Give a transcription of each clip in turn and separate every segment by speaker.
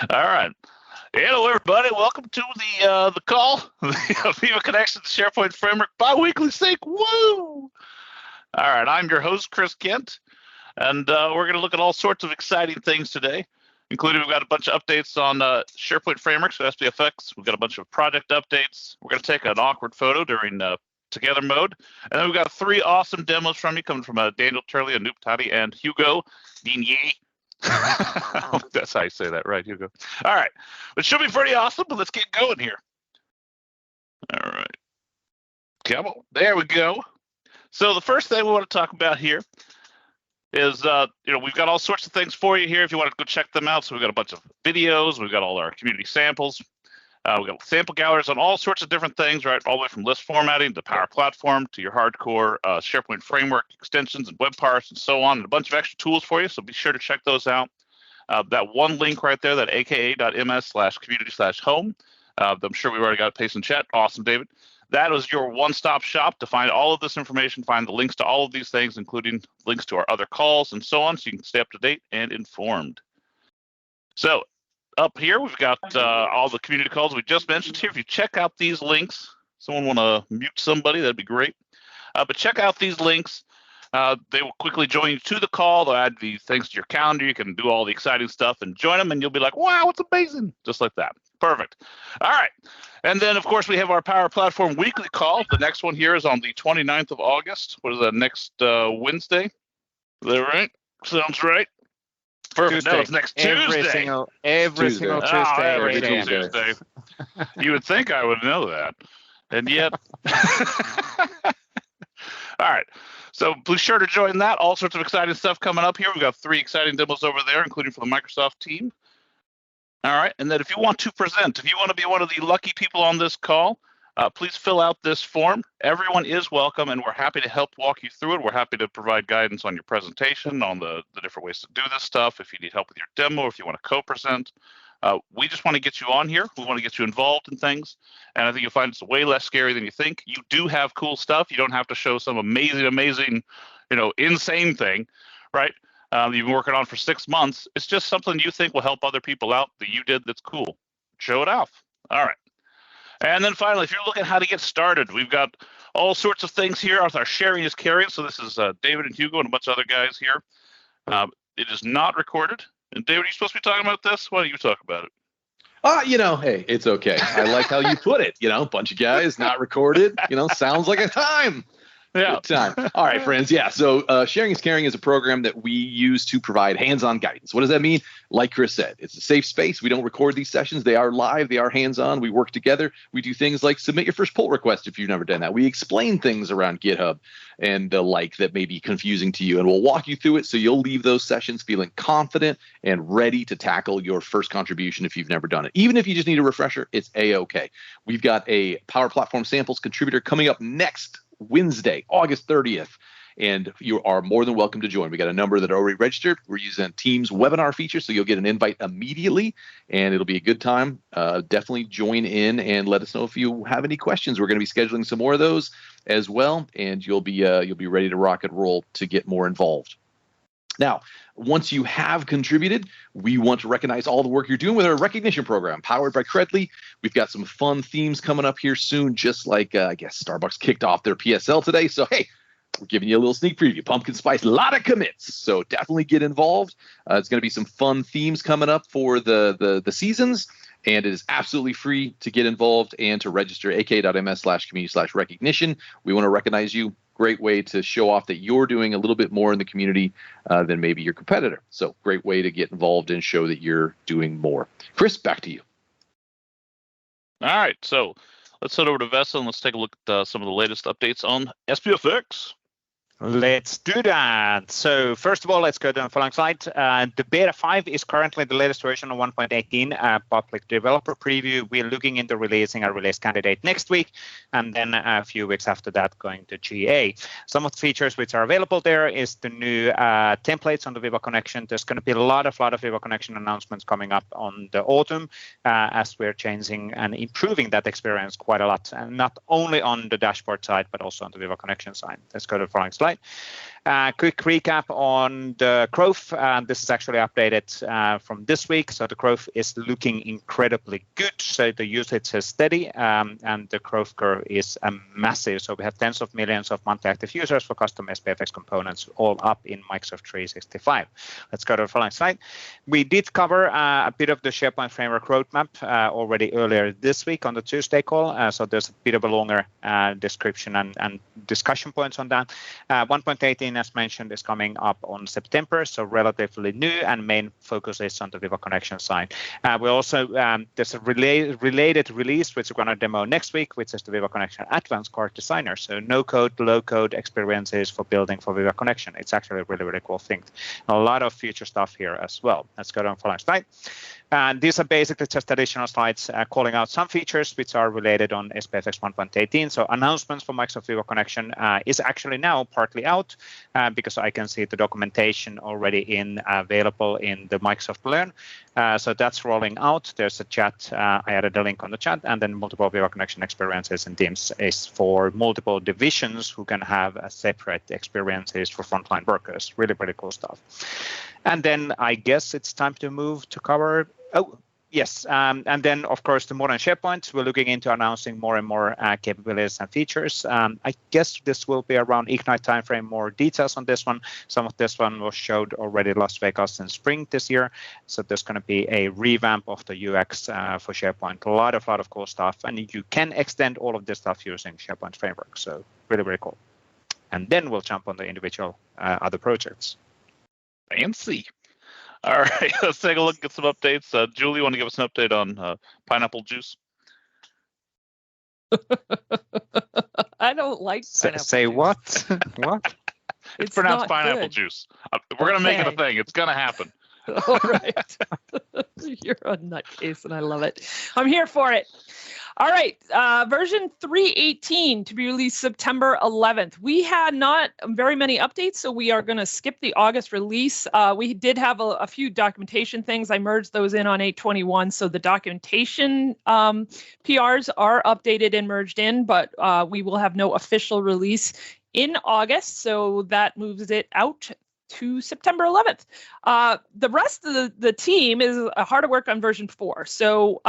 Speaker 1: All right. Hello, everybody. Welcome to the call, the Viva Connections SharePoint Framework bi-weekly sync. Woo! All right. I'm your host, Chris Kent, and we're going to look at all sorts of exciting things today, including we've got a bunch of updates on SharePoint frameworks, so SPFx. We've got a bunch of project updates. We're going to take an awkward photo during together mode, and then we've got 3 awesome demos from you coming from Daniel, Turley, Anoop, Tatti, and Hugo Bernier. That's how you say that, right, Hugo? All right, it should be pretty awesome, but let's get going here. All right, come on, there we go. So the first thing we want to talk about here is, we've got all sorts of things for you here if you want to go check them out. So we've got a bunch of videos, we've got all our community samples, we've got sample galleries on all sorts of different things, right? All the way from list formatting to Power Platform to your hardcore SharePoint framework extensions and web parts and so on, and a bunch of extra tools for you. So be sure to check those out. That one link right there, that aka.ms/community/home. I'm sure we've already got it pasted in chat. Awesome, David. That is your one-stop shop to find all of this information, find the links to all of these things, including links to our other calls and so on, so you can stay up to date and informed. So up here, we've got all the community calls we just mentioned here. If you check out these links, someone want to mute somebody, that'd be great. But check out these links. They will quickly join you to the call. They'll add the things to your calendar. You can do all the exciting stuff and join them, and you'll be like, wow, it's amazing, just like that. Perfect. All right. And then, of course, we have our Power Platform weekly call. The next one here is on the 29th of August. What is that, next Wednesday? Is that right? Sounds right. Perfect.
Speaker 2: Tuesday.
Speaker 1: No, it's next Tuesday.
Speaker 2: Every single Tuesday.
Speaker 1: Every Tuesday. You would think I would know that. And yet. All right. So be sure to join that. All sorts of exciting stuff coming up here. We've got 3 exciting demos over there, including for the Microsoft team. All right. And then if you want to present, if you want to be one of the lucky people on this call, please fill out this form. Everyone is welcome, and we're happy to help walk you through it. We're happy to provide guidance on your presentation, on the different ways to do this stuff. If you need help with your demo, if you want to co-present, we just want to get you on here. We want to get you involved in things. And I think you'll find it's way less scary than you think. You do have cool stuff. You don't have to show some amazing, insane thing, right? You've been working on for 6 months. It's just something you think will help other people out that you did that's cool. Show it off. All right. And then finally, if you're looking at how to get started, we've got all sorts of things here with our sharing is caring. So this is David and Hugo and a bunch of other guys here. It is not recorded. And David, are you supposed to be talking about this? Why don't you talk about it?
Speaker 3: Hey, it's okay. I like how you put it. Bunch of guys, not recorded. Sounds like a time.
Speaker 1: Yeah.
Speaker 3: Good time. All right, friends. Yeah. So Sharing is Caring is a program that we use to provide hands-on guidance. What does that mean? Like Chris said, it's a safe space. We don't record these sessions. They are live. They are hands-on. We work together. We do things like submit your first pull request if you've never done that. We explain things around GitHub and the like that may be confusing to you, and we'll walk you through it so you'll leave those sessions feeling confident and ready to tackle your first contribution if you've never done it. Even if you just need a refresher, it's A-OK. We've got a Power Platform Samples contributor coming up next Wednesday, August 30th, and you are more than welcome to join. We got a number that are already registered. We're using Teams webinar feature, so you'll get an invite immediately, and it'll be a good time. Definitely join in and let us know if you have any questions. We're going to be scheduling some more of those as well, and you'll be ready to rock and roll to get more involved. Now, once you have contributed, we want to recognize all the work you're doing with our recognition program powered by Credly. We've got some fun themes coming up here soon, just like, I guess, Starbucks kicked off their PSL today. So, hey, we're giving you a little sneak preview. Pumpkin spice, a lot of commits. So definitely get involved. It's going to be some fun themes coming up for the seasons. And it is absolutely free to get involved and to register, ak.ms/community/recognition. We want to recognize you. Great way to show off that you're doing a little bit more in the community than maybe your competitor. So great way to get involved and show that you're doing more. Chris, back to you.
Speaker 1: All right. So let's head over to Vesa and let's take a look at some of the latest updates on SPFx.
Speaker 2: Let's do that. So first of all, let's go to the following slide. The beta 5 is currently the latest version of 1.18 public developer preview. We're looking into releasing a release candidate next week, and then a few weeks after that going to GA. Some of the features which are available there is the new templates on the Viva Connection. There's going to be a lot of Viva Connection announcements coming up on the autumn as we're changing and improving that experience quite a lot, and not only on the dashboard side, but also on the Viva Connection side. Let's go to the following slide. slide. Quick recap on the growth. This is actually updated from this week. So the growth is looking incredibly good. So the usage is steady and the growth curve is massive. So we have tens of millions of monthly active users for custom SPFx components, all up in Microsoft 365. Let's go to the following slide. We did cover a bit of the SharePoint framework roadmap already earlier this week on the Tuesday call. So there's a bit of a longer description and discussion points on that. 1.18, as mentioned, is coming up on September, so relatively new, and main focus is on the Viva Connections side. We also, there's a related release, which we're going to demo next week, which is the Viva Connection Advanced Card Designer. So no code, low code experiences for building for Viva Connection. It's actually a really, really cool thing. A lot of future stuff here as well. Let's go to the following slide. And these are basically just additional slides calling out some features which are related on SPFx 1.18. So announcements for Microsoft Viva Connection is actually now partly out because I can see the documentation already available in the Microsoft Learn. So that's rolling out. There's a chat. I added a link on the chat, and then multiple Viva Connection experiences and teams is for multiple divisions who can have separate experiences for frontline workers. Really, really cool stuff. And then I guess it's time to move to cover. Oh, yes. And then, of course, the modern SharePoint. We're looking into announcing more and more capabilities and features. I guess this will be around Ignite timeframe, more details on this one. Some of this one was showed already Las Vegas in spring this year. So there's going to be a revamp of the UX for SharePoint. A lot of cool stuff. And you can extend all of this stuff using SharePoint framework. So really, really cool. And then we'll jump on the individual other projects.
Speaker 1: Fancy. All right, let's take a look at some updates. Julie, you want to give us an update on pineapple juice?
Speaker 4: I don't like pineapple
Speaker 2: Say
Speaker 4: juice.
Speaker 2: What? What?
Speaker 1: It's pronounced
Speaker 4: not
Speaker 1: pineapple
Speaker 4: good.
Speaker 1: juice. We're going to make it a thing. It's going to happen.
Speaker 4: All right. You're a nutcase, and I love it. I'm here for it. All right, version 3.18 to be released September 11th. We had not very many updates, so we are going to skip the August release. We did have a few documentation things. I merged those in on 8.21, so the documentation PRs are updated and merged in, but we will have no official release in August, so that moves it out to September 11th. The rest of the team is hard at work on version 4. So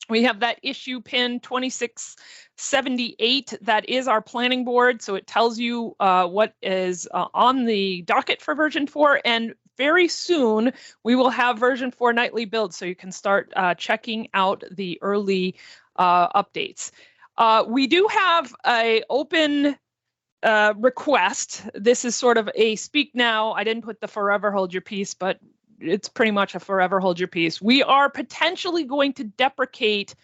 Speaker 4: we have that issue pin 2678. That is our planning board. So it tells you what is on the docket for version 4. And very soon we will have version 4 nightly builds. So you can start checking out the early updates. We do have an open request. This is sort of a speak now. I didn't put the forever hold your peace, but it's pretty much a forever hold your peace. We are potentially going to deprecate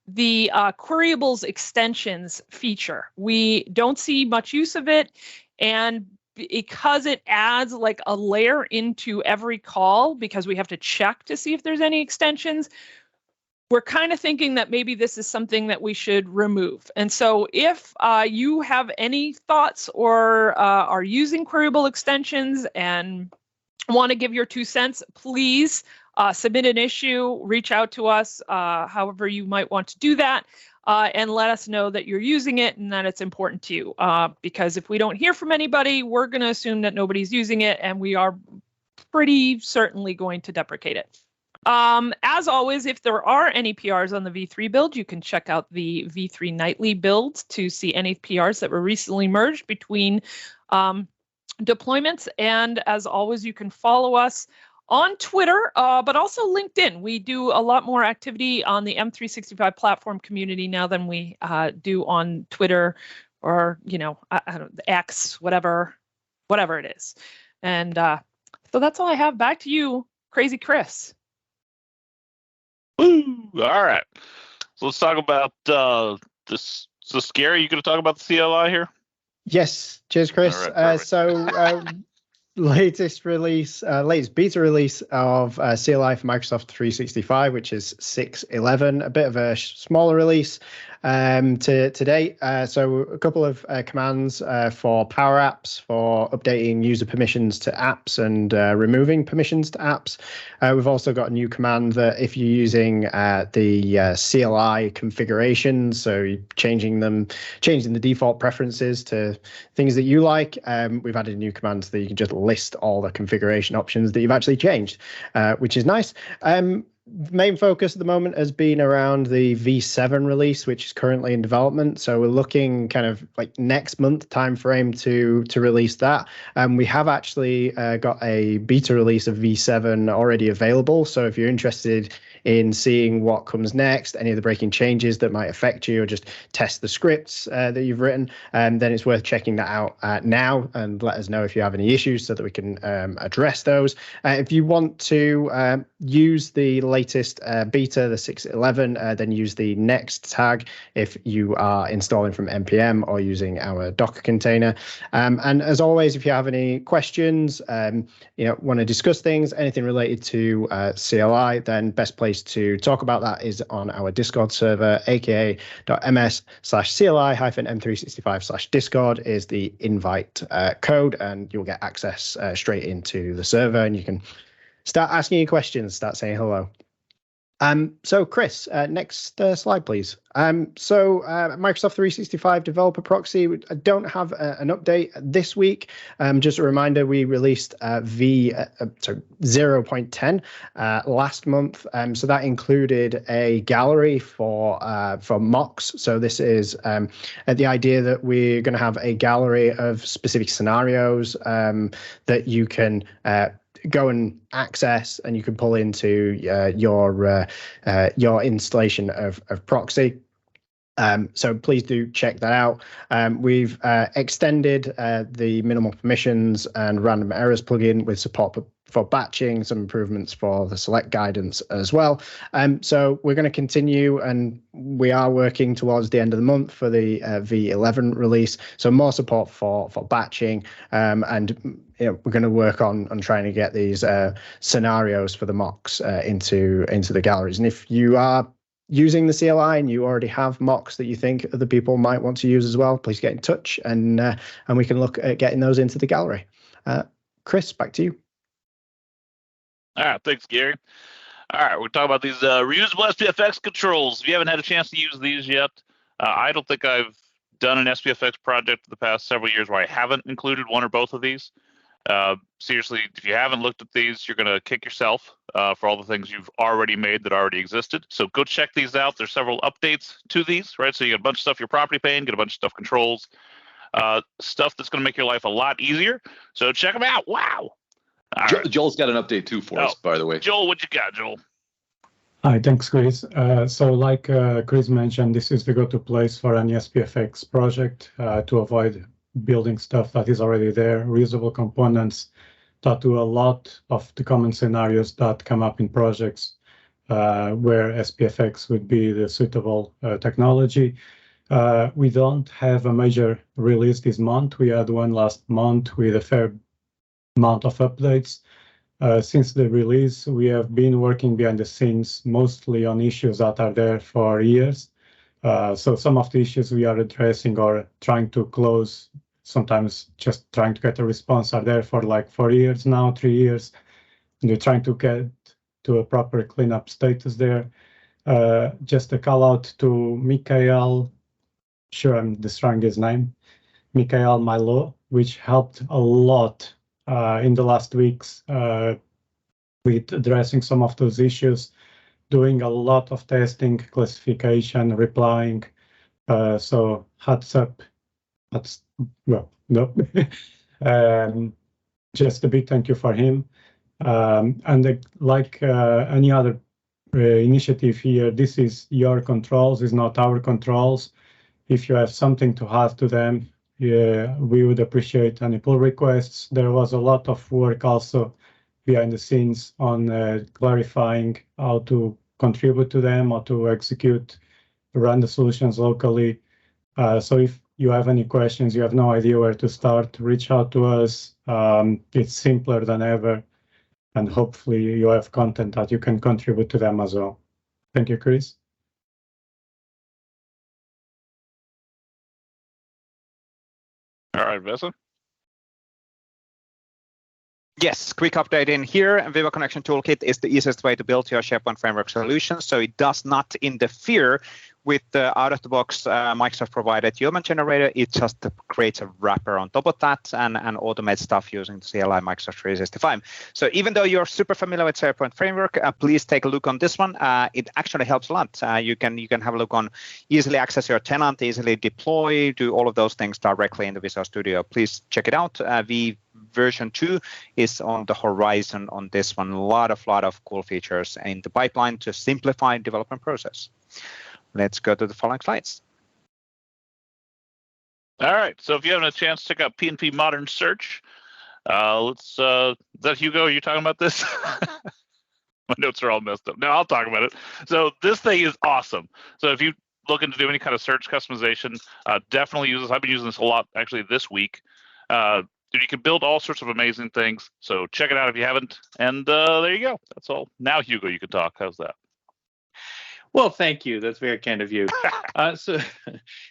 Speaker 4: the queryables extensions feature. We don't see much use of it, and because it adds like a layer into every call, because we have to check to see if there's any extensions, we're kind of thinking that maybe this is something that we should remove. And so if you have any thoughts or are using queryable extensions and want to give your 2 cents, please submit an issue, reach out to us, however you might want to do that, and let us know that you're using it and that it's important to you. Because if we don't hear from anybody, we're going to assume that nobody's using it, and we are pretty certainly going to deprecate it. As always, if there are any PRs on the V3 build, you can check out the V3 nightly build to see any PRs that were recently merged between deployments. And as always, you can follow us on Twitter, but also LinkedIn. We do a lot more activity on the M365 platform community now than we do on Twitter or, I don't know, X, whatever it is. And so that's all I have. Back to you, Crazy Chris.
Speaker 1: Woo! All right. So let's talk about this. So, Scary, you going to talk about the CLI here?
Speaker 5: Yes. Cheers, Chris. Latest beta release of CLI for Microsoft 365, which is 6.11, a bit of a smaller release. to date. So a couple of commands for Power Apps for updating user permissions to apps and removing permissions to apps. We've also got a new command that if you're using the CLI configuration, so you're changing the default preferences to things that you like, we've added a new command so that you can just list all the configuration options that you've actually changed, which is nice. Main focus at the moment has been around the V7 release, which is currently in development. So we're looking kind of like next month timeframe to release that. We have actually got a beta release of V7 already available. So if you're interested in seeing what comes next, any of the breaking changes that might affect you, or just test the scripts that you've written, then it's worth checking that out now, and let us know if you have any issues so that we can address those. If you want to use the latest beta, the 6.11, then use the next tag if you are installing from npm or using our Docker container. And as always, if you have any questions, want to discuss things, anything related to CLI, then best place to talk about that is on our Discord server, aka.ms/CLI-M365/Discord is the invite code, and you'll get access straight into the server, and you can start asking your questions, start saying hello. So Chris, next slide, please. So Microsoft 365 Developer Proxy, I don't have an update this week. Just a reminder, we released 0.10 last month. So that included a gallery for mocks. So this is the idea that we're going to have a gallery of specific scenarios that you can go and access, and you can pull into your installation of Proxy. So please do check that out. We've extended the minimal permissions and random errors plugin with support for batching, some improvements for the select guidance as well. So we're going to continue, and we are working towards the end of the month for the V11 release. So more support for batching, and we're going to work on trying to get these scenarios for the mocks into the galleries. And if you are using the CLI and you already have mocks that you think other people might want to use as well, please get in touch, and we can look at getting those into the gallery. Chris, back to you.
Speaker 1: All right, thanks, Gary. All right, we're talking about these reusable SPFx controls. If you haven't had a chance to use these yet, I don't think I've done an SPFx project for the past several years where I haven't included one or both of these. Seriously, if you haven't looked at these, you're going to kick yourself for all the things you've already made that already existed. So go check these out. There's several updates to these, right? So you get a bunch of stuff your property pane, get a bunch of stuff controls, stuff that's going to make your life a lot easier. So check them out. Wow.
Speaker 3: Joel's got an update too for us, by the way.
Speaker 1: Joel, what you got, Joel?
Speaker 6: Hi, thanks, Chris. So like Chris mentioned, this is the go-to place for any SPFx project to avoid building stuff that is already there, reusable components that do a lot of the common scenarios that come up in projects where SPFx would be the suitable technology. We don't have a major release this month. We had one last month with a fair amount of updates. Since the release, we have been working behind the scenes mostly on issues that are there for years. So some of the issues we are addressing or trying to close, sometimes just trying to get a response, are there for like 4 years now, 3 years. And we're trying to get to a proper cleanup status there. Just a call out to Mikhail, sure I'm destroying his name, Mikhail Milo, which helped a lot in the last weeks with addressing some of those issues, doing a lot of testing, classification, replying. So hats up. Just a big thank you for him. And like any other initiative here, this is your controls, is not our controls. If you have something to add to them, we would appreciate any pull requests. There was a lot of work also behind the scenes on clarifying how to contribute to them or to execute, run the solutions locally. So if you have any questions, you have no idea where to start, reach out to us. It's simpler than ever. And hopefully you have content that you can contribute to them as well. Thank you, Chris.
Speaker 1: right, Vesa?
Speaker 2: Yes, quick update in here. Viva Connection Toolkit is the easiest way to build your SharePoint framework solution. So it does not interfere with the out-of-the-box Microsoft-provided human generator. It just creates a wrapper on top of that and automates stuff using the CLI Microsoft 365. So even though you're super familiar with SharePoint framework, please take a look on this one. It actually helps a lot. You can have a look on easily access your tenant, easily deploy, do all of those things directly in the Visual Studio. Please check it out. Version 2 is on the horizon on this one. A lot of cool features in the pipeline to simplify the development process. Let's go to the following slides.
Speaker 1: All right. So if you haven't had a chance, check out PnP Modern Search. Is that Hugo? Are you talking about this? My notes are all messed up. No, I'll talk about it. So this thing is awesome. So if you're looking to do any kind of search customization, definitely use this. I've been using this a lot actually this week. You can build all sorts of amazing things. So check it out if you haven't. And there you go. That's all. Now, Hugo, you can talk. How's that?
Speaker 7: Well, thank you. That's very kind of you. So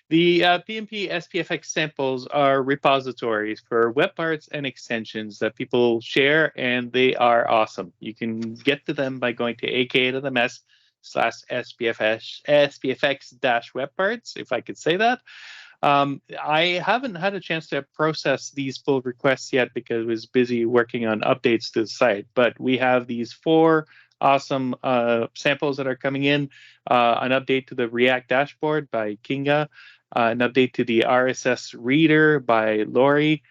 Speaker 7: the PnP SPFx samples are repositories for web parts and extensions that people share, and they are awesome. You can get to them by going to aka.ms/SPFx-webparts, if I could say that. I haven't had a chance to process these pull requests yet because I was busy working on updates to the site, but we have these 4 awesome samples that are coming in, an update to the React dashboard by Kinga, an update to the RSS reader by Lori,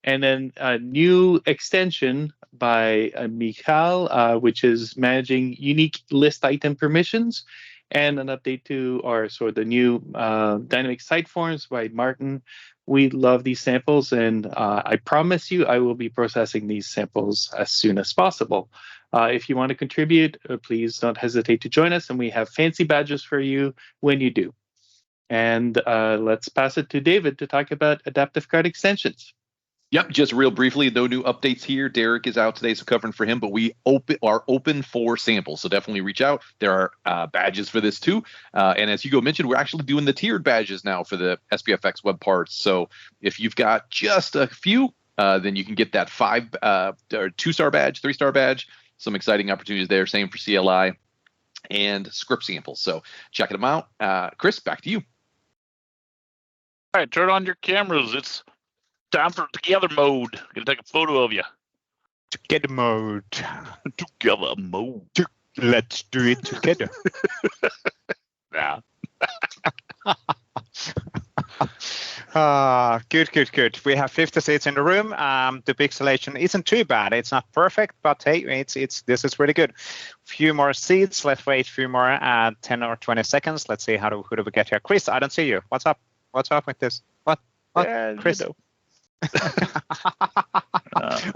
Speaker 7: and then a new extension by Michal, which is managing unique list item permissions, and an update to the new dynamic site forms by Martin. We love these samples, and I promise you I will be processing these samples as soon as possible. If you want to contribute, please don't hesitate to join us, and we have fancy badges for you when you do. And let's pass it to David to talk about adaptive card extensions.
Speaker 3: Yep, just real briefly, no new updates here. Derek is out today, so covering for him, but we are open for samples, so definitely reach out. There are badges for this too. And as Hugo mentioned, we're actually doing the tiered badges now for the SPFX web parts. So if you've got just a few, then you can get that 5 or 2-star badge, 3-star badge. Some exciting opportunities there. Same for CLI and script samples. So check them out. Chris, back to you.
Speaker 1: All right, turn on your cameras. It's time for together mode. Gonna take a photo of you.
Speaker 2: Together mode.
Speaker 1: Together mode.
Speaker 2: Let's do it together.
Speaker 1: Yeah.
Speaker 2: Good. We have 50 seats in the room. The pixelation isn't too bad. It's not perfect, but hey, this is really good. Few more seats. Let's wait a few more 10 or 20 seconds. Let's see who do we get here. Chris, I don't see you. What's up? What's up with this? What?
Speaker 1: Yeah,
Speaker 2: Chris?
Speaker 1: You know.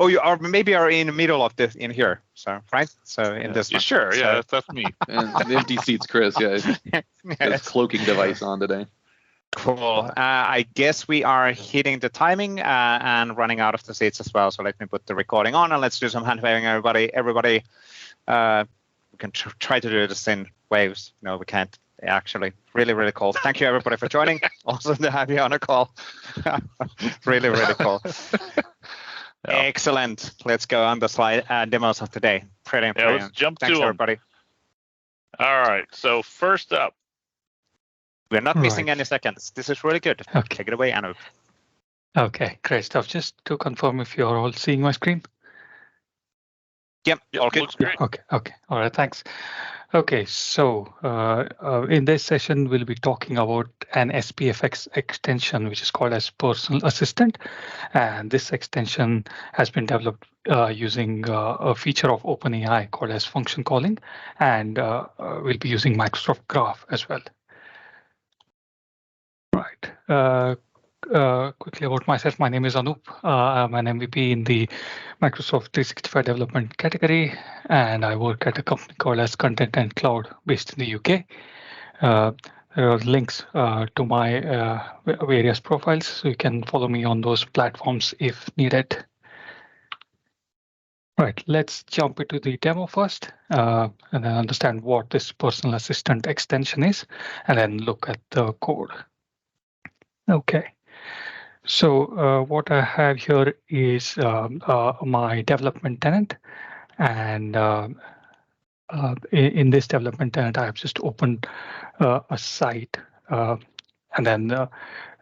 Speaker 2: You are maybe in the middle of this in here. So right. So in this one.
Speaker 1: Sure.
Speaker 2: So,
Speaker 1: Yeah, that's me.
Speaker 3: And the empty seats, Chris. Yeah, his cloaking device on today.
Speaker 2: Cool. I guess we are hitting the timing and running out of the seats as well. So let me put the recording on and let's do some hand waving, everybody. Everybody, we can try to do this in waves. No, we can't. Actually, really cool. Thank you, everybody, for joining. Also to have you on a call. really cool. Yeah. Excellent. Let's go on the slide demos of today. Pretty.
Speaker 1: Let's jump
Speaker 2: Thanks,
Speaker 1: to
Speaker 2: everybody.
Speaker 1: All right. So first up,
Speaker 2: we're not missing any seconds. This is really good.
Speaker 8: Okay.
Speaker 2: Take it away, Anoop.
Speaker 8: Okay, great stuff. Just to confirm if you're all seeing my screen.
Speaker 2: Yep, all good.
Speaker 1: Looks great.
Speaker 8: Okay. All right, thanks. Okay, so in this session, we'll be talking about an SPFX extension, which is called as Personal Assistant. And this extension has been developed using a feature of OpenAI called as function calling. And we'll be using Microsoft Graph as well. Right. Quickly about myself, my name is Anoop. I'm an MVP in the Microsoft 365 development category, and I work at a company called as Content+Cloud based in the UK. There are links to my various profiles, so you can follow me on those platforms if needed. Right, let's jump into the demo first and then understand what this personal assistant extension is, and then look at the code. Okay. So what I have here is my development tenant, and in this development tenant, I have just opened a site, and then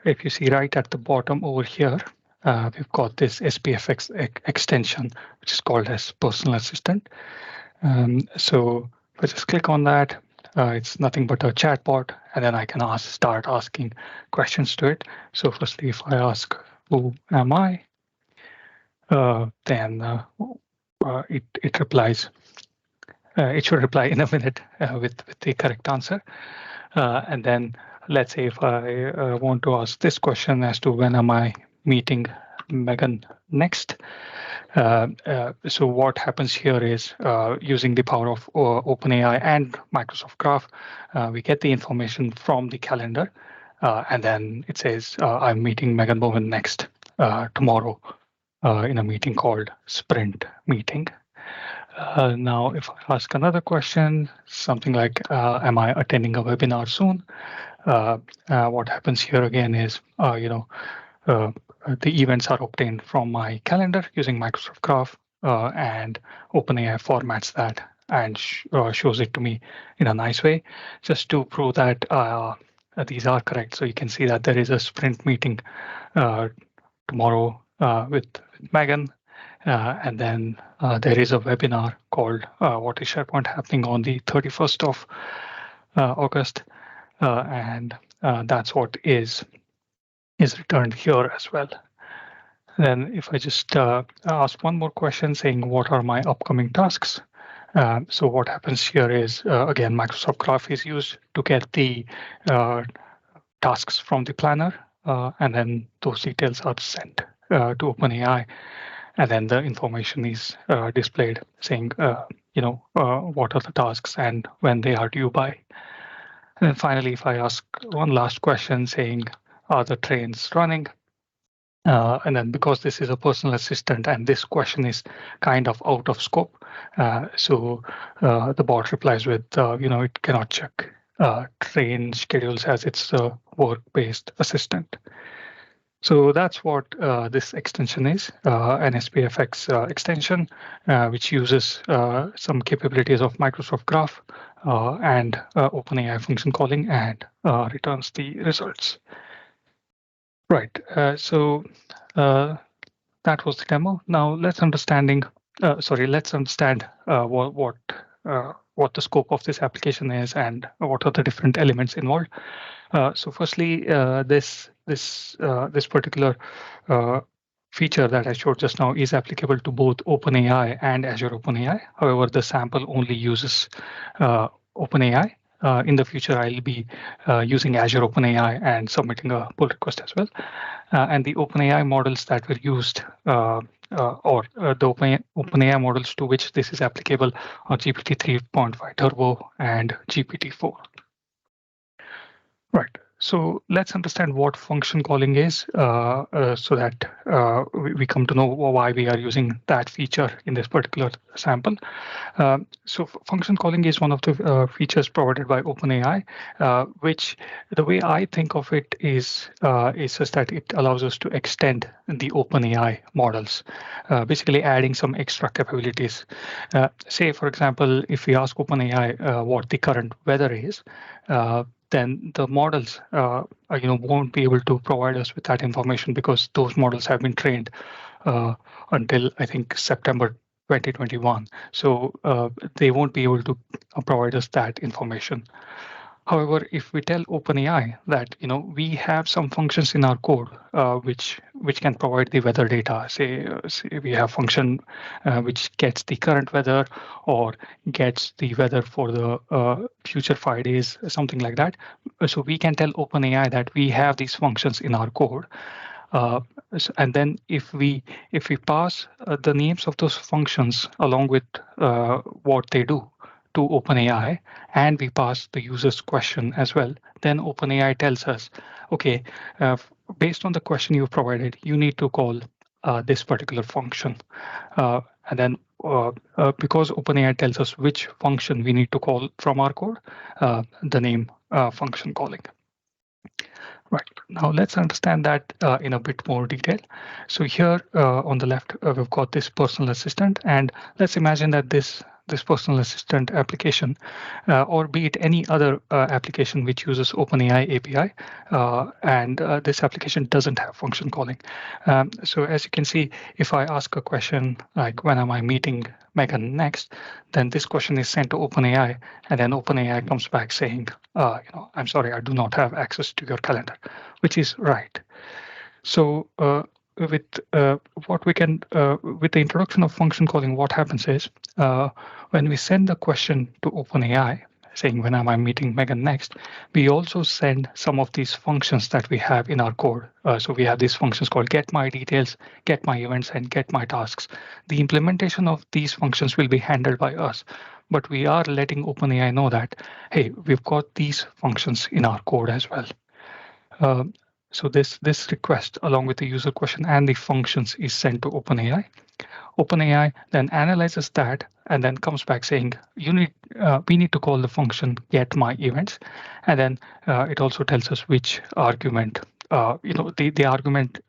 Speaker 8: if you see right at the bottom over here, we've got this SPFx extension, which is called as Personal Assistant. So if I just click on that, it's nothing but a chatbot, and then I can start asking questions to it. So firstly, if I ask, who am I? Then it replies. It should reply in a minute with the correct answer. And then let's say if I want to ask this question as to when am I meeting Megan next. So what happens here is using the power of OpenAI and Microsoft Graph, we get the information from the calendar, and then it says I'm meeting Megan Bowman next tomorrow in a meeting called Sprint Meeting. Now, if I ask another question, something like, am I attending a webinar soon? What happens here again is, the events are obtained from my calendar using Microsoft Graph, and OpenAI formats that and shows it to me in a nice way, just to prove that these are correct. So you can see that there is a sprint meeting tomorrow with Megan. And then there is a webinar called What is SharePoint happening on the 31st of August. And that's what is returned here as well. Then if I just ask one more question saying, what are my upcoming tasks? So what happens here is, again, Microsoft Graph is used to get the tasks from the planner, and then those details are sent to OpenAI. And then the information is displayed saying, what are the tasks and when they are due by. And then finally, if I ask one last question saying, are the trains running? And then because this is a personal assistant and this question is kind of out of scope, so the bot replies with, it cannot check train schedules as it's a work-based assistant. So that's what this extension is, an SPFx extension, which uses some capabilities of Microsoft Graph and OpenAI function calling and returns the results. Right, so that was the demo. Now let's understand what the scope of this application is and what are the different elements involved. So firstly, this particular feature that I showed just now is applicable to both OpenAI and Azure OpenAI. However, the sample only uses OpenAI. In the future, I'll be using Azure OpenAI and submitting a pull request as well. And the OpenAI models that were used, or the OpenAI models to which this is applicable are GPT 3.5 Turbo and GPT-4. Right. So let's understand what function calling is, so that we come to know why we are using that feature in this particular sample. So function calling is one of the features provided by OpenAI, which the way I think of it is such that it allows us to extend the OpenAI models, basically adding some extra capabilities. Say, for example, if we ask OpenAI what the current weather is, then the models won't be able to provide us with that information because those models have been trained until I think September 2021. So they won't be able to provide us that information. However, if we tell OpenAI that we have some functions in our code which can provide the weather data, say we have function which gets the current weather or gets the weather for the future 5 days, something like that. So we can tell OpenAI that we have these functions in our code. And then if we pass the names of those functions along with what they do to OpenAI, and we pass the user's question as well, then OpenAI tells us, okay, based on the question you provided, you need to call this particular function. And then because OpenAI tells us which function we need to call from our code, the name function calling. Right, now let's understand that in a bit more detail. So here on the left, we've got this personal assistant, and let's imagine that this personal assistant application, or be it any other application which uses OpenAI API, and this application doesn't have function calling. So as you can see, if I ask a question like, when am I meeting Megan next, then this question is sent to OpenAI, and then OpenAI comes back saying, I'm sorry, I do not have access to your calendar, which is right. So with what we can, with the introduction of function calling, what happens is when we send the question to OpenAI saying, when am I meeting Megan next, we also send some of these functions that we have in our code. So we have these functions called get my details, get my events, and get my tasks. The implementation of these functions will be handled by us, but we are letting OpenAI know that, hey, we've got these functions in our code as well. So this request, along with the user question and the functions, is sent to OpenAI. OpenAI then analyzes that and then comes back saying, we need to call the function get my events, and then it also tells us which argument, the argument,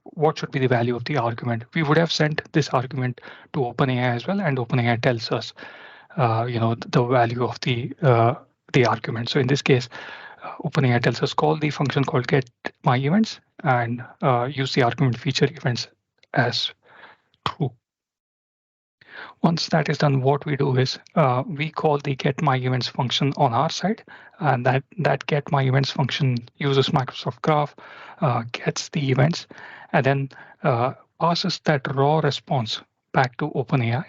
Speaker 8: what should be the value of the argument. We would have sent this argument to OpenAI as well, and OpenAI tells us, the value of the argument. So in this case, OpenAI tells us call the function called get my events and use the argument feature events as true. Once that is done, what we do is we call the get my events function on our side, and that get my events function uses Microsoft Graph, gets the events, and then passes that raw response back to OpenAI.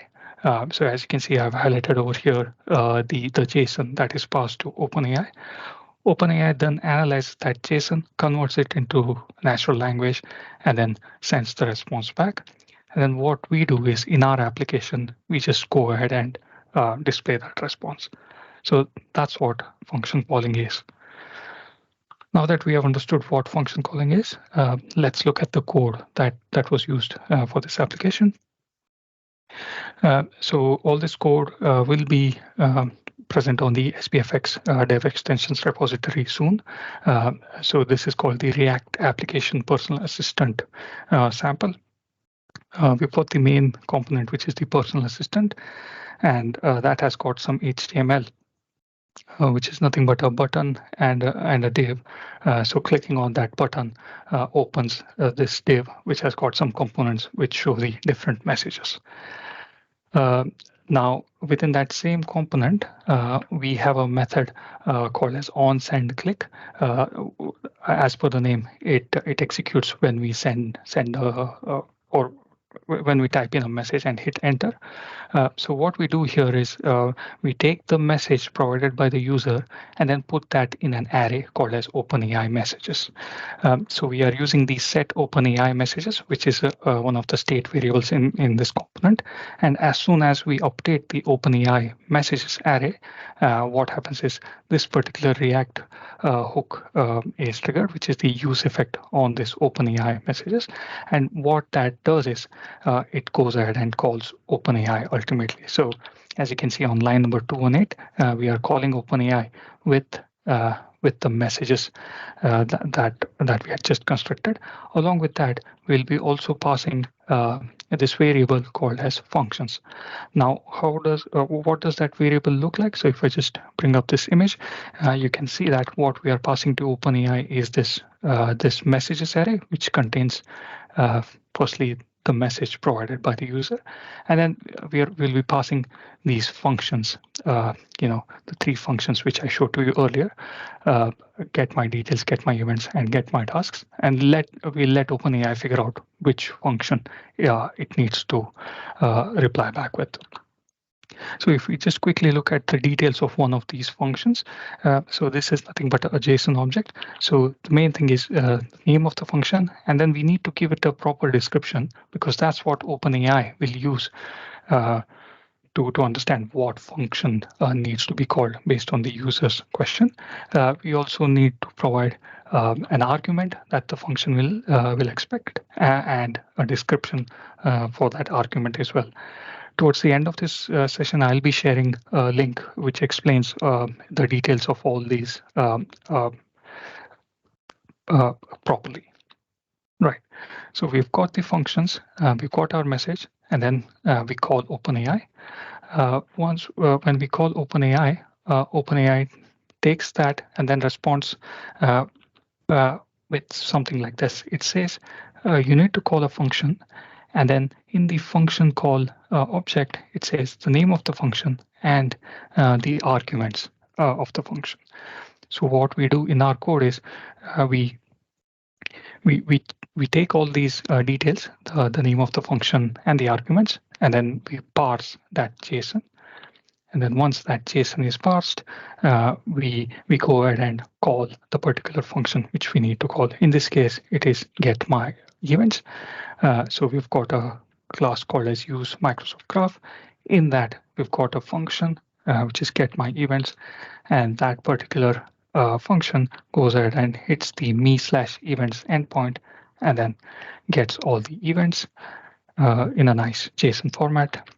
Speaker 8: So as you can see, I've highlighted over here the JSON that is passed to OpenAI. OpenAI then analyzes that JSON, converts it into natural language, and then sends the response back. And then what we do is, in our application, we just go ahead and display that response. So that's what function calling is. Now that we have understood what function calling is, let's look at the code that was used for this application. So all this code will be present on the SPFx dev extensions repository soon. So this is called the React Application Personal Assistant sample. We've got the main component, which is the personal assistant, and that has got some HTML, which is nothing but a button and a div. So clicking on that button opens this div, which has got some components which show the different messages. Now, within that same component, we have a method called as onSendClick. As per the name, it executes when we send or when we type in a message and hit enter. So what we do here is we take the message provided by the user and then put that in an array called as OpenAI messages. So we are using the set OpenAI messages, which is one of the state variables in this component. And as soon as we update the OpenAI messages array, what happens is this particular React hook is triggered, which is the use effect on this OpenAI messages. And what that does is it goes ahead and calls OpenAI ultimately. So as you can see on line number 218, we are calling OpenAI with the messages that we had just constructed. Along with that, we'll be also passing this variable called as functions. Now, what does that variable look like? So if I just bring up this image, you can see that what we are passing to OpenAI is this messages array, which contains firstly the message provided by the user, and then we'll be passing these functions, the three functions which I showed to you earlier, get my details, get my events, and get my tasks, and we'll let OpenAI figure out which function it needs to reply back with. So if we just quickly look at the details of one of these functions, so this is nothing but a JSON object. So the main thing is the name of the function, and then we need to give it a proper description, because that's what OpenAI will use to understand what function needs to be called based on the user's question. We also need to provide an argument that the function will expect, and a description for that argument as well. Towards the end of this session, I'll be sharing a link which explains the details of all these properly. Right. So we've got the functions, we've got our message, and then we call OpenAI. When we call OpenAI, OpenAI takes that and then responds with something like this. It says you need to call a function, and then in the function call object, it says the name of the function and the arguments of the function. So what we do in our code is we take all these details, the name of the function and the arguments, and then we parse that JSON. And then once that JSON is parsed, we go ahead and call the particular function which we need to call. In this case, it is get my events. So we've got a class called as use Microsoft Graph. In that, we've got a function which is get my events, and that particular function goes ahead and hits the me/events endpoint and then gets all the events in a nice JSON format.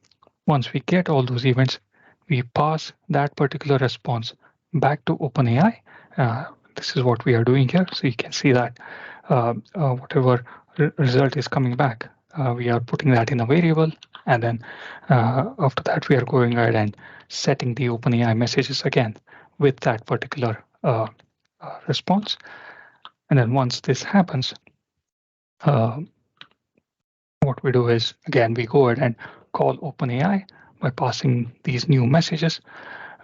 Speaker 8: Once we get all those events, we pass that particular response back to OpenAI. This is what we are doing here. So you can see that whatever result is coming back, we are putting that in a variable. And then after that, we are going ahead and setting the OpenAI messages again with that particular response. And then once this happens, what we do is, again, we go ahead and call OpenAI by passing these new messages.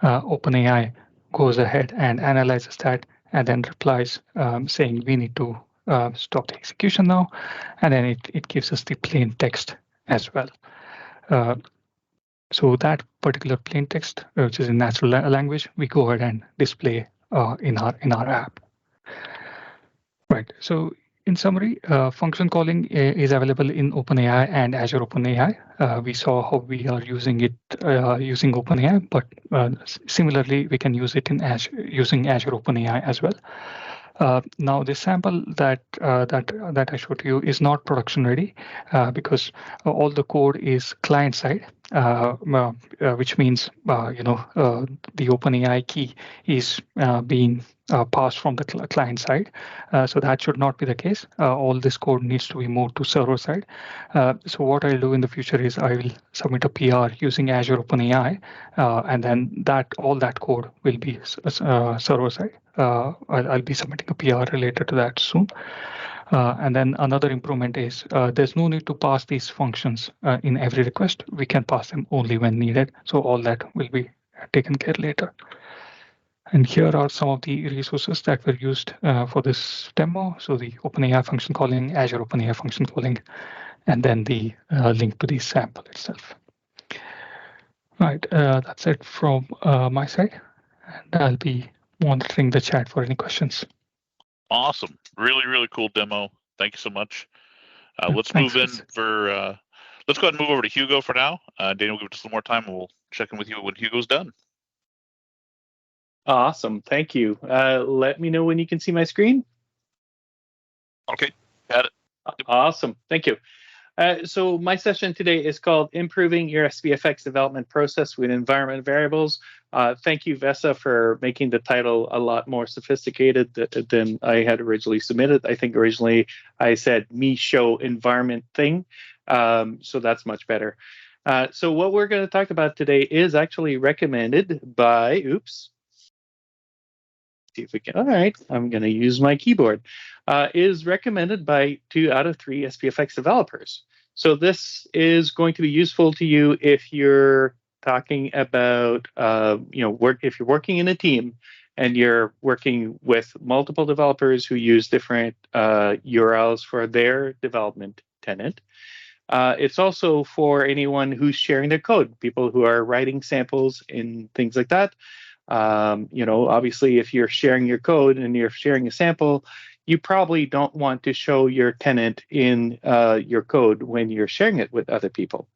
Speaker 8: OpenAI goes ahead and analyzes that and then replies saying we need to stop the execution now. And then it gives us the plain text as well. So that particular plain text, which is in natural language, we go ahead and display in our app. Right. So in summary, function calling is available in OpenAI and Azure OpenAI. We saw how we are using it using OpenAI, but similarly, we can use it in Azure using Azure OpenAI as well. Now, this sample that I showed you is not production ready because all the code is client side, which means the OpenAI key is being passed from the client side. So that should not be the case. All this code needs to be moved to server side. So what I'll do in the future is I will submit a PR using Azure OpenAI, and then all that code will be server side. I'll be submitting a PR related to that soon. And then another improvement is there's no need to pass these functions in every request. We can pass them only when needed. So all that will be taken care later. And here are some of the resources that were used for this demo. So the OpenAI function calling, Azure OpenAI function calling, and then the link to the sample itself. Right, that's it from my side. And I'll be monitoring the chat for any questions.
Speaker 1: Awesome. Really, really cool demo. Thank you so much. Let's go ahead and move over to Hugo for now. Daniel, give us a little more time and we'll check in with you when Hugo's done.
Speaker 7: Awesome. Thank you. Let me know when you can see my screen.
Speaker 1: Okay, got it.
Speaker 7: Awesome. Thank you. So my session today is called Improving Your SPFx Development Process with Environment Variables. Thank you, Vesa, for making the title a lot more sophisticated than I had originally submitted. I think originally I said me show environment thing. So that's much better. So what we're going to talk about today is actually recommended by, see if we can. All right, I'm going to use my keyboard. Is recommended by 2 out of 3 SPFx developers. So this is going to be useful to you if you're talking about, if you're working in a team and you're working with multiple developers who use different URLs for their development tenant. It's also for anyone who's sharing their code, people who are writing samples and things like that. Obviously, if you're sharing your code and you're sharing a sample, you probably don't want to show your tenant in your code when you're sharing it with other people.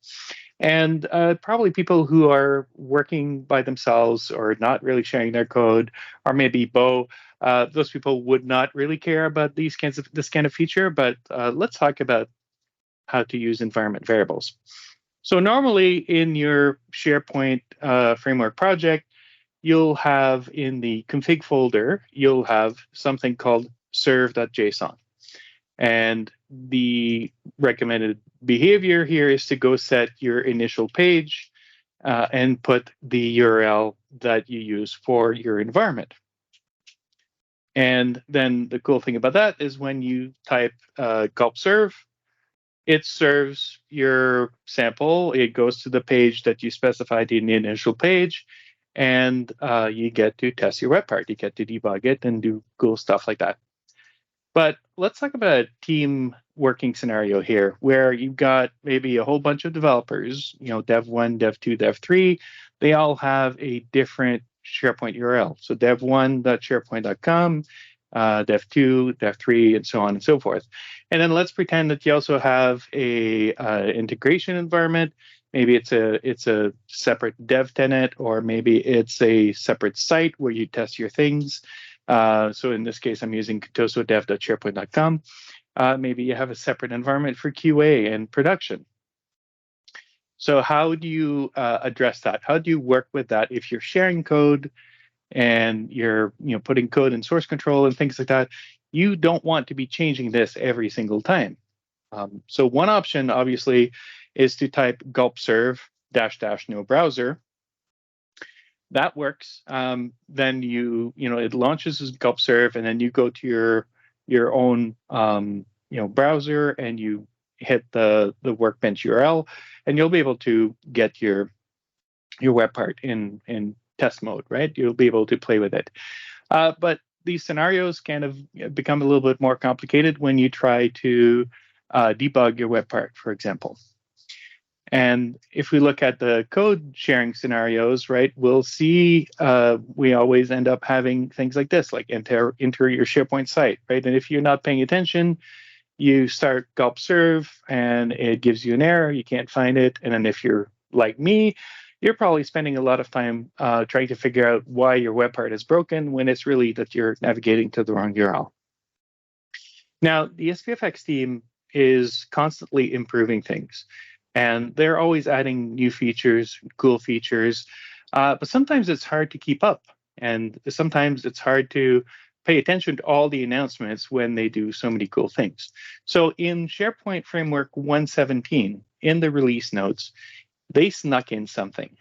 Speaker 7: And probably people who are working by themselves or not really sharing their code, or maybe Bo, those people would not really care about this kind of feature. But let's talk about how to use environment variables. So normally in your SharePoint framework project, you'll have in the config folder, you'll have something called serve.json. And the recommended behavior here is to go set your initial page and put the URL that you use for your environment. And then the cool thing about that is when you type gulp serve, it serves your sample. It goes to the page that you specified in the initial page, and you get to test your web part. You get to debug it and do cool stuff like that. But let's talk about a team working scenario here where you've got maybe a whole bunch of developers, dev 1, dev 2, dev 3. They all have a different SharePoint URL. So dev1.sharepoint.com, dev2, dev3, and so on and so forth. And then let's pretend that you also have a integration environment. Maybe it's a separate dev tenant, or maybe it's a separate site where you test your things. So in this case, I'm using contoso-dev.sharepoint.com. Maybe you have a separate environment for QA and production. So how do you address that? How do you work with that if you're sharing code and you're putting code in source control and things like that? You don't want to be changing this every single time. So one option, obviously, is to type gulp serve -- no browser. That works. Then it launches as gulp serve, and then you go to your own browser and you hit the workbench URL, and you'll be able to get your web part in test mode, right? You'll be able to play with it. But these scenarios kind of become a little bit more complicated when you try to debug your web part, for example. And if we look at the code sharing scenarios, right, we'll see we always end up having things like this, like enter your SharePoint site, right? And if you're not paying attention, you start gulp serve and it gives you an error, you can't find it. And then if you're like me, you're probably spending a lot of time trying to figure out why your web part is broken when it's really that you're navigating to the wrong URL. Now, the SPFx team is constantly improving things. And they're always adding new features, cool features, but sometimes it's hard to keep up. And sometimes it's hard to pay attention to all the announcements when they do so many cool things. So in SharePoint Framework 1.17, in the release notes, they snuck in something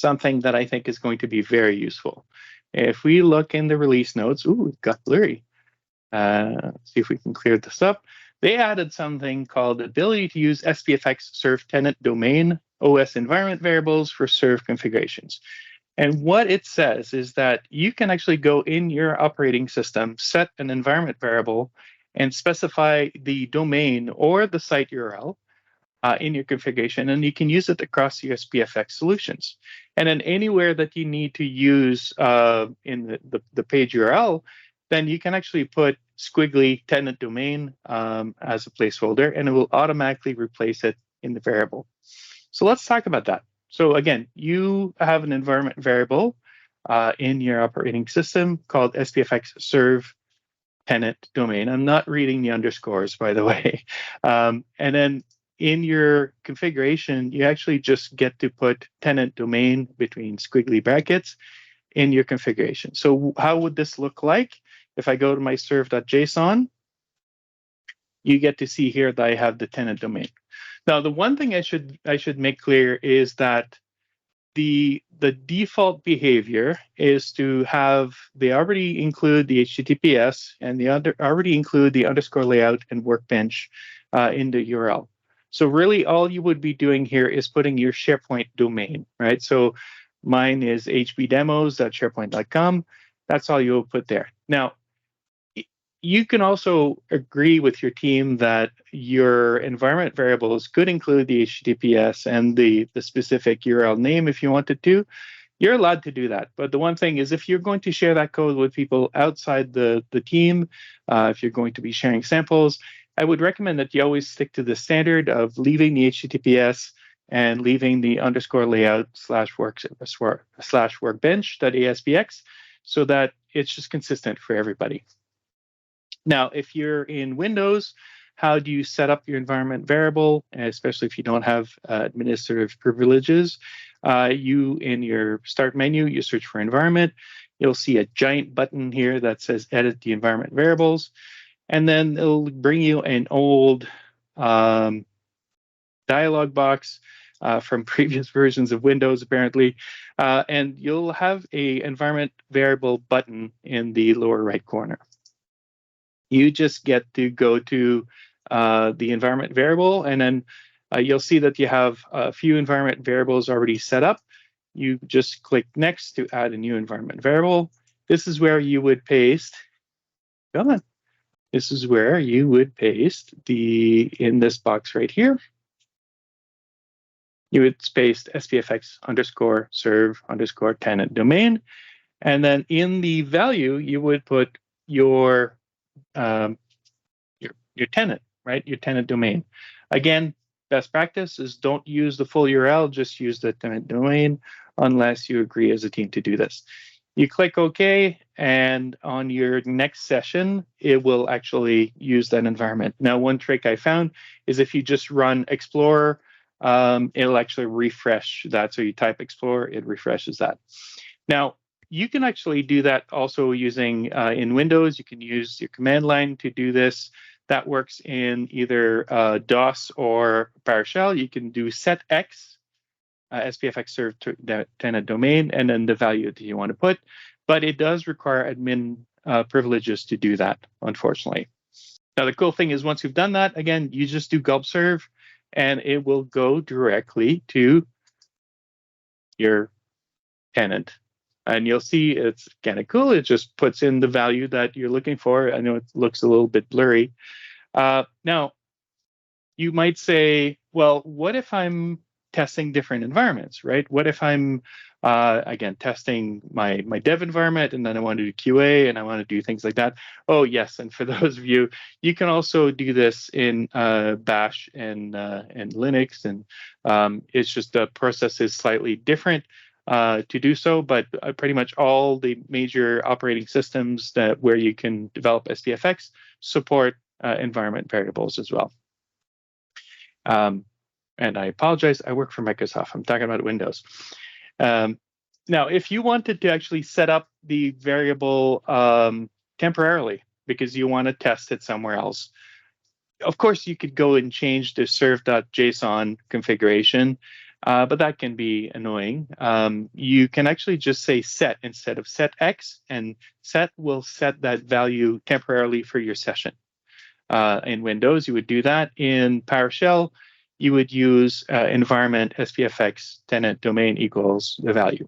Speaker 7: that I think is going to be very useful. If we look in the release notes, ooh, it got blurry. Let's see if we can clear this up. They added something called the ability to use SPFx serve tenant domain OS environment variables for serve configurations. And what it says is that you can actually go in your operating system, set an environment variable, and specify the domain or the site URL in your configuration, and you can use it across your SPFx solutions. And then anywhere that you need to use in the page URL, then you can actually put squiggly tenant domain as a placeholder, and it will automatically replace it in the variable. So let's talk about that. So again, you have an environment variable in your operating system called SPFx serve tenant domain. I'm not reading the underscores, by the way. And then in your configuration, you actually just get to put tenant domain between squiggly brackets in your configuration. So how would this look like? If I go to my serve.json, you get to see here that I have the tenant domain. Now, the one thing I should make clear is that the default behavior is to have, they already include the HTTPS and they already include the underscore layout and workbench in the URL. So really all you would be doing here is putting your SharePoint domain, right? So mine is hbdemos.sharepoint.com. That's all you'll put there. Now, you can also agree with your team that your environment variables could include the HTTPS and the specific URL name if you wanted to. You're allowed to do that. But the one thing is, if you're going to share that code with people outside the team, if you're going to be sharing samples, I would recommend that you always stick to the standard of leaving the HTTPS and leaving the underscore layout /workbench.aspx so that it's just consistent for everybody. Now, if you're in Windows, how do you set up your environment variable, especially if you don't have administrative privileges? You, in your start menu, you search for environment. you'll see a giant button here that says edit the environment variables. And then it'll bring you an old dialog box from previous versions of Windows, apparently. And you'll have a environment variable button in the lower right corner. You just get to go to the environment variable, and then you'll see that you have a few environment variables already set up. You just click next to add a new environment variable. This is where you would paste, come on. This is where you would paste in this box right here. You would paste SPFx _ serve _ tenant domain. And then in the value, you would put your tenant, right? Your tenant domain. Again, best practice is don't use the full URL, just use the tenant domain unless you agree as a team to do this. You click OK, and on your next session, it will actually use that environment. Now, one trick I found is if you just run Explorer, it'll actually refresh that. So you type Explorer, it refreshes that. Now, you can actually do that also using in Windows. You can use your command line to do this. That works in either DOS or PowerShell. You can do setx, SPFx serve tenant domain, and then the value that you want to put. But it does require admin privileges to do that, unfortunately. Now, the cool thing is once you've done that, again, you just do gulp serve, and it will go directly to your tenant. And you'll see it's kind of cool. It just puts in the value that you're looking for. I know it looks a little bit blurry. Now, you might say, well, what if I'm testing different environments, right? What if I'm, again, testing my dev environment, and then I want to do QA, and I want to do things like that? Oh, yes. And for those of you, you can also do this in Bash and Linux. And it's just the process is slightly different to do so, but pretty much all the major operating systems where you can develop SPFx support environment variables as well. And I apologize, I work for Microsoft. I'm talking about Windows. Now, if you wanted to actually set up the variable temporarily because you want to test it somewhere else, of course, you could go and change the serve.json configuration, but that can be annoying. You can actually just say set instead of setx, and set will set that value temporarily for your session. In Windows, you would do that. In PowerShell, you would use environment SPFx tenant domain equals the value.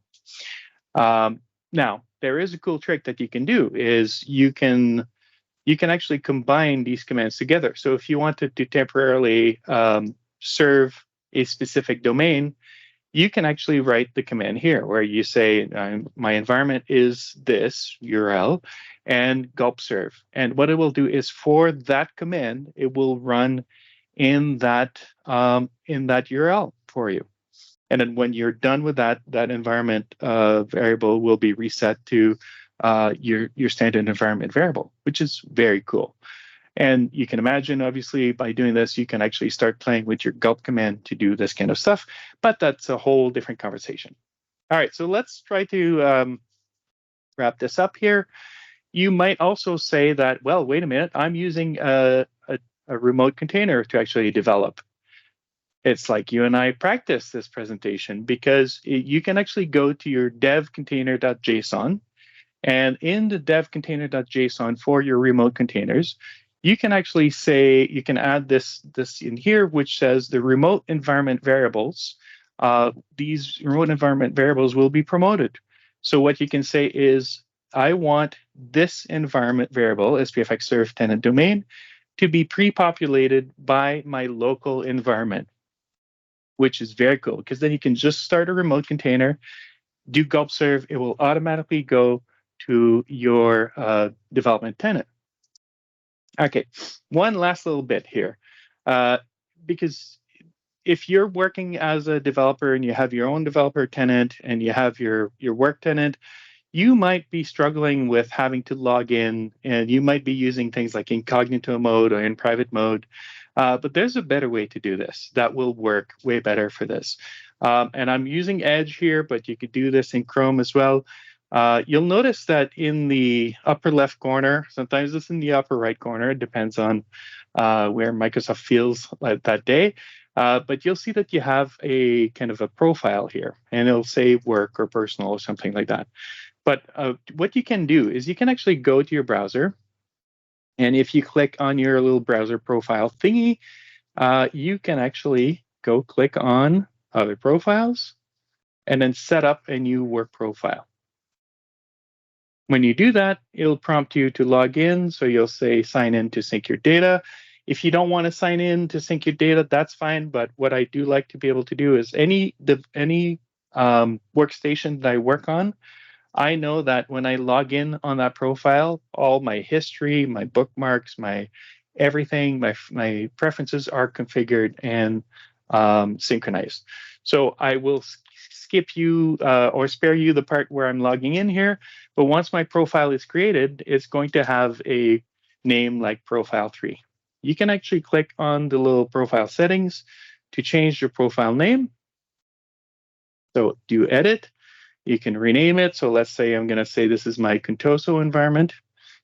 Speaker 7: Now, there is a cool trick that you can do is you can actually combine these commands together. So if you wanted to temporarily serve a specific domain, you can actually write the command here where you say my environment is this URL and gulp serve. And what it will do is for that command, it will run in that URL for you. And then when you're done with that environment variable will be reset to your standard environment variable, which is very cool. And you can imagine, obviously, by doing this, you can actually start playing with your gulp command to do this kind of stuff. But that's a whole different conversation. All right, so let's try to wrap this up here. You might also say that, well, wait a minute, I'm using a remote container to actually develop. It's like you and I practice this presentation because you can actually go to your dev container.json, and in the dev container.json for your remote containers, you can actually say, you can add this in here, which says the remote environment variables, these remote environment variables will be promoted. So what you can say is, I want this environment variable, SPFx serve tenant domain, to be pre-populated by my local environment, which is very cool, because then you can just start a remote container, do gulp serve, it will automatically go to your development tenant. Okay, one last little bit here, because if you're working as a developer and you have your own developer tenant and you have your work tenant, you might be struggling with having to log in, and you might be using things like incognito mode or in private mode. But there's a better way to do this that will work way better for this. And I'm using Edge here, but you could do this in Chrome as well. you'll notice that in the upper left corner, sometimes it's in the upper right corner, it depends on where Microsoft feels like that day. But you'll see that you have a kind of a profile here, and it'll say work or personal or something like that. But what you can do is you can actually go to your browser, and if you click on your little browser profile thingy, you can actually go click on other profiles and then set up a new work profile. When you do that, it'll prompt you to log in. So you'll say sign in to sync your data. If you don't want to sign in to sync your data, that's fine. But what I do like to be able to do is any workstation that I work on, I know that when I log in on that profile, all my history, my bookmarks, my everything, my preferences are configured and synchronized. So I will skip you or spare you the part where I'm logging in here. But once my profile is created, it's going to have a name like Profile 3. You can actually click on the little profile settings to change your profile name. So do edit. You can rename it. So let's say I'm going to say this is my Contoso environment.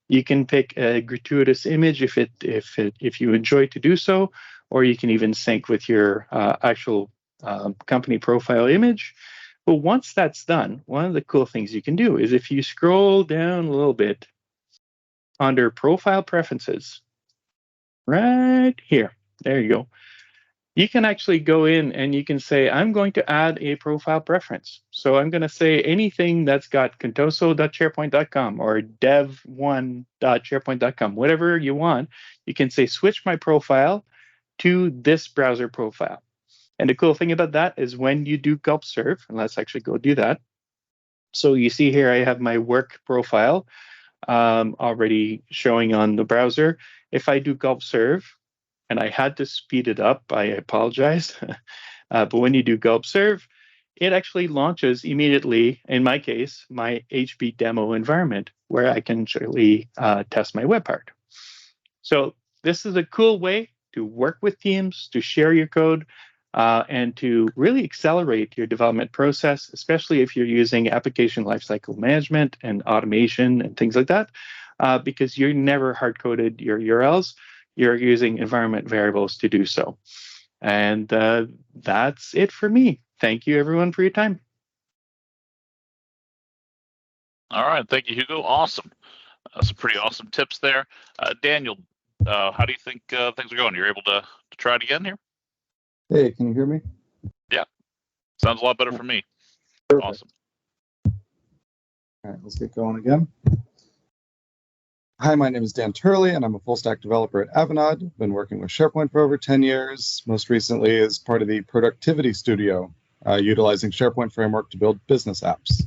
Speaker 7: You can pick a gratuitous image if you enjoy to do so, or you can even sync with your actual company profile image. But once that's done, one of the cool things you can do is if you scroll down a little bit under Profile Preferences, right here, there you go. You can actually go in and you can say, I'm going to add a profile preference. So I'm going to say anything that's got contoso.sharepoint.com or dev1.sharepoint.com, whatever you want. You can say, switch my profile to this browser profile. And the cool thing about that is when you do gulp serve, and let's actually go do that. So you see here, I have my work profile already showing on the browser. If I do gulp serve, and I had to speed it up, I apologize. But when you do gulp serve, it actually launches immediately, in my case, my HB demo environment where I can actually test my web part. So this is a cool way to work with teams, to share your code, and to really accelerate your development process, especially if you're using application lifecycle management and automation and things like that, because you're never hard-coded your URLs. You're using environment variables to do so. And that's it for me. Thank you, everyone, for your time.
Speaker 1: All right. Thank you, Hugo. Awesome. Some pretty awesome tips there. Daniel, how do you think things are going? You're able to try it again here?
Speaker 9: Hey, can you hear me?
Speaker 1: Yeah. Sounds a lot better for me.
Speaker 9: Perfect.
Speaker 1: Awesome.
Speaker 9: All right, let's get going again. Hi, my name is Dan Turley, and I'm a full-stack developer at Avanade. I've been working with SharePoint for over 10 years, most recently as part of the Productivity Studio, utilizing SharePoint framework to build business apps.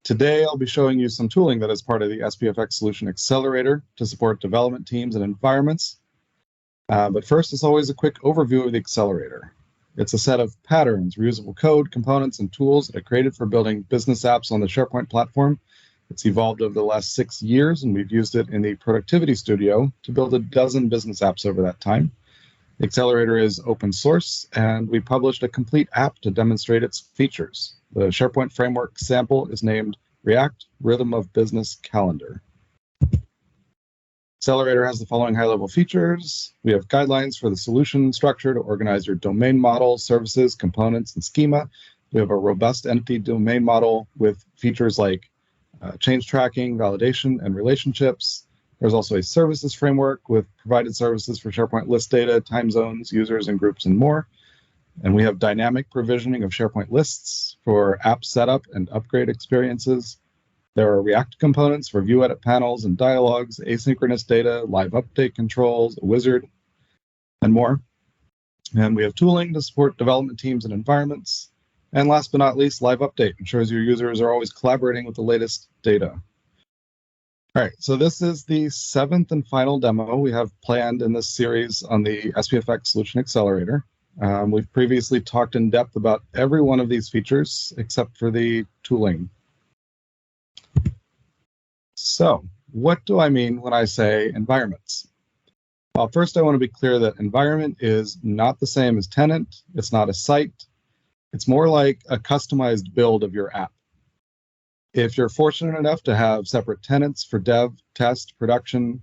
Speaker 9: Today, I'll be showing you some tooling that is part of the SPFx solution Accelerator to support development teams and environments. But first, as always, a quick overview of the Accelerator. It's a set of patterns, reusable code, components, and tools that are created for building business apps on the SharePoint platform. It's evolved over the last 6 years, and we've used it in the Productivity Studio to build a dozen business apps over that time. The Accelerator is open source, and we published a complete app to demonstrate its features. The SharePoint framework sample is named React Rhythm of Business Calendar. Accelerator has the following high-level features. We have guidelines for the solution structure to organize your domain model, services, components, and schema. We have a robust entity domain model with features like change tracking, validation, and relationships. There's also a services framework with provided services for SharePoint list data, time zones, users, and groups, and more. And we have dynamic provisioning of SharePoint lists for app setup and upgrade experiences. There are React components for view edit panels and dialogues, asynchronous data, live update controls, a wizard, and more. And we have tooling to support development teams and environments. And last but not least, live update ensures your users are always collaborating with the latest data. All right, so this is the 7th and final demo we have planned in this series on the SPFx Solution Accelerator. We've previously talked in depth about every one of these features except for the tooling. So what do I mean when I say environments? Well, first I want to be clear that environment is not the same as tenant. It's not a site. It's more like a customized build of your app. If you're fortunate enough to have separate tenants for dev, test, production,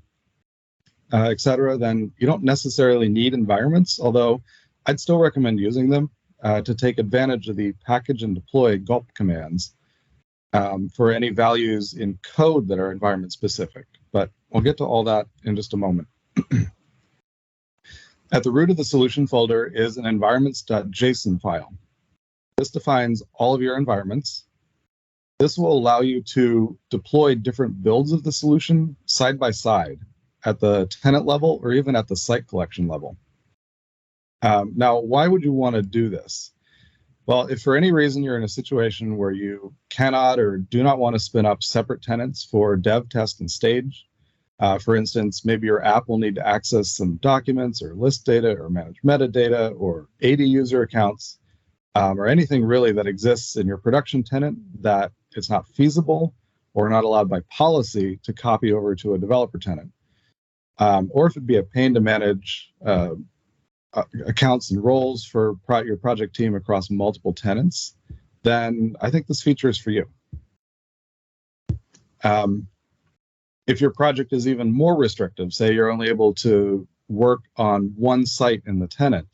Speaker 9: etc., then you don't necessarily need environments, although I'd still recommend using them to take advantage of the package and deploy gulp commands for any values in code that are environment specific. But we'll get to all that in just a moment. At the root of the solution folder is an environments.json file. This defines all of your environments. This will allow you to deploy different builds of the solution side by side at the tenant level or even at the site collection level. Now, why would you want to do this? Well, if for any reason you're in a situation where you cannot or do not want to spin up separate tenants for dev, test, and stage, for instance, maybe your app will need to access some documents or list data or manage metadata or AD user accounts, or anything really that exists in your production tenant that it's not feasible or not allowed by policy to copy over to a developer tenant. Or if it'd be a pain to manage accounts and roles for your project team across multiple tenants, then I think this feature is for you. If your project is even more restrictive, say you're only able to work on one site in the tenant,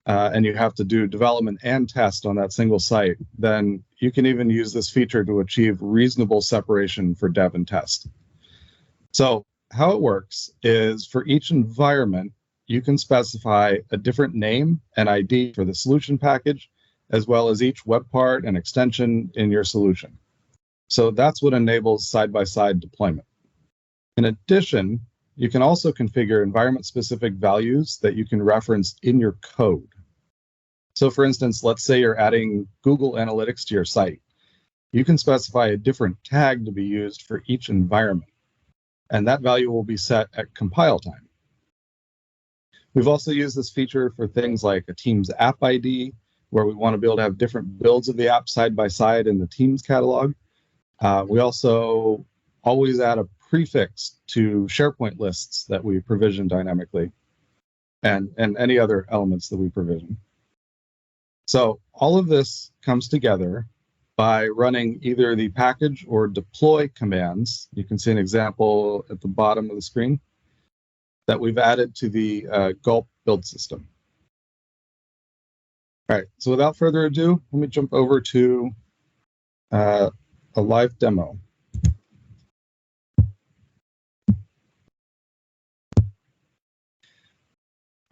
Speaker 9: and you have to do development and test on that single site, then you can even use this feature to achieve reasonable separation for dev and test. So how it works is for each environment, you can specify a different name and ID for the solution package, as well as each web part and extension in your solution. So that's what enables side-by-side deployment. In addition, you can also configure environment-specific values that you can reference in your code. So for instance, let's say you're adding Google Analytics to your site. You can specify a different tag to be used for each environment, and that value will be set at compile time. We've also used this feature for things like a team's app ID, where we want to be able to have different builds of the app side by side in the team's catalog. We also always add a prefix to SharePoint lists that we provision dynamically, and any other elements that we provision. So all of this comes together by running either the package or deploy commands. You can see an example at the bottom of the screen that we've added to the gulp build system. All right, so without further ado, let me jump over to a live demo.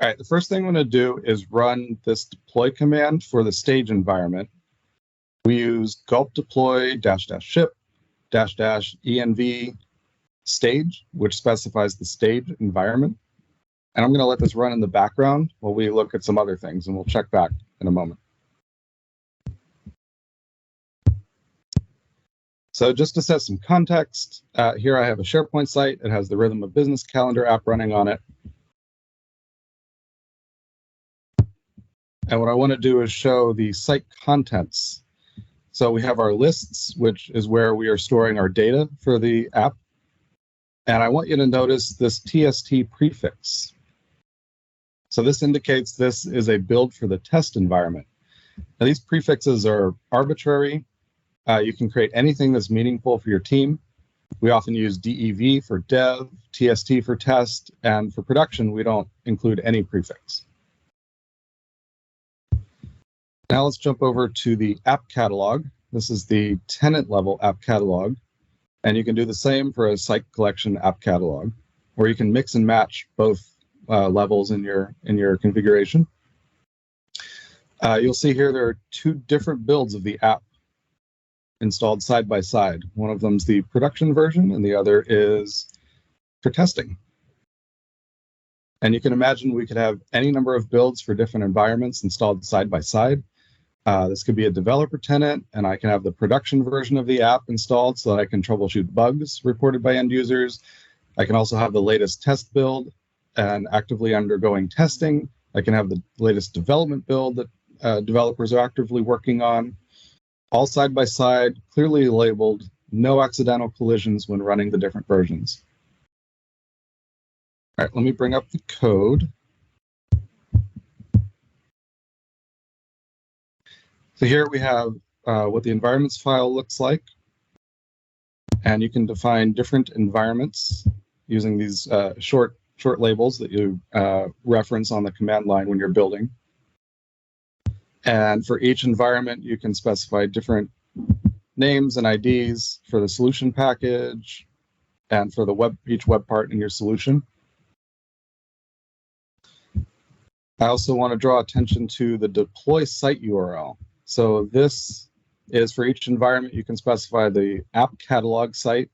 Speaker 9: All right, the first thing I'm going to do is run this deploy command for the stage environment. We use gulp deploy --ship --env stage, which specifies the stage environment. And I'm going to let this run in the background while we look at some other things, and we'll check back in a moment. So just to set some context, here I have a SharePoint site. It has the Rhythm of Business calendar app running on it. And what I want to do is show the site contents. So we have our lists, which is where we are storing our data for the app. And I want you to notice this TST prefix. So this indicates this is a build for the test environment. Now these prefixes are arbitrary. You can create anything that's meaningful for your team. We often use DEV for dev, TST for test, and for production, we don't include any prefix. Now let's jump over to the app catalog. This is the tenant level app catalog. And you can do the same for a site collection app catalog, or you can mix and match both levels in your configuration. You'll see here there are two different builds of the app installed side by side. One of them's the production version, and the other is for testing. And you can imagine we could have any number of builds for different environments installed side by side. This could be a developer tenant, and I can have the production version of the app installed so that I can troubleshoot bugs reported by end users. I can also have the latest test build and actively undergoing testing. I can have the latest development build that developers are actively working on, all side by side, clearly labeled, no accidental collisions when running the different versions. All right, let me bring up the code. So here we have what the environments file looks like. And you can define different environments using these short labels that you reference on the command line when you're building. And for each environment, you can specify different names and IDs for the solution package and for the each web part in your solution. I also want to draw attention to the deploy site URL. So this is for each environment, you can specify the app catalog site,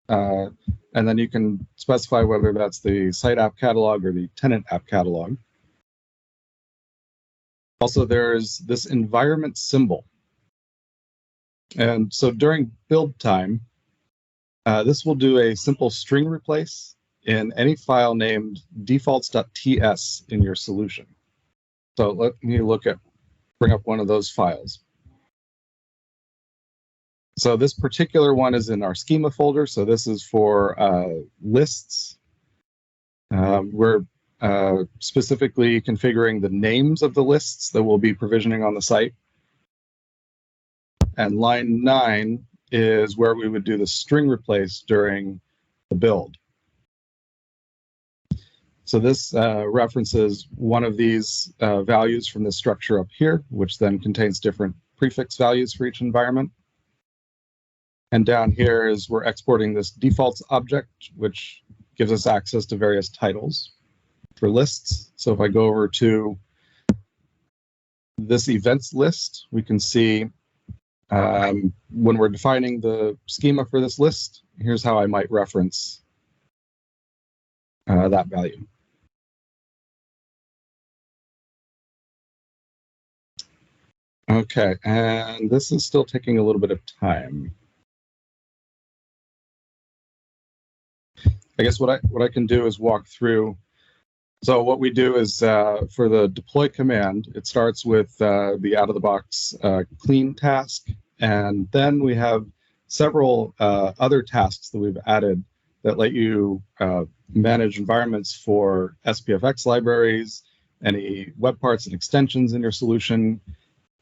Speaker 9: and then you can specify whether that's the site app catalog or the tenant app catalog. Also, there's this environment symbol. And so during build time, this will do a simple string replace in any file named defaults.ts in your solution. So let me bring up one of those files. So this particular one is in our schema folder. So this is for lists. We're specifically configuring the names of the lists that we'll be provisioning on the site. And line 9 is where we would do the string replace during the build. So this references one of these values from the structure up here, which then contains different prefix values for each environment. And down here is we're exporting this defaults object, which gives us access to various titles for lists. So if I go over to this events list, we can see when we're defining the schema for this list, here's how I might reference that value. Okay, and this is still taking a little bit of time. I guess what I can do is walk through. So what we do is for the deploy command, it starts with the out-of-the-box clean task, and then we have several other tasks that we've added that let you manage environments for SPFx libraries, any web parts and extensions in your solution,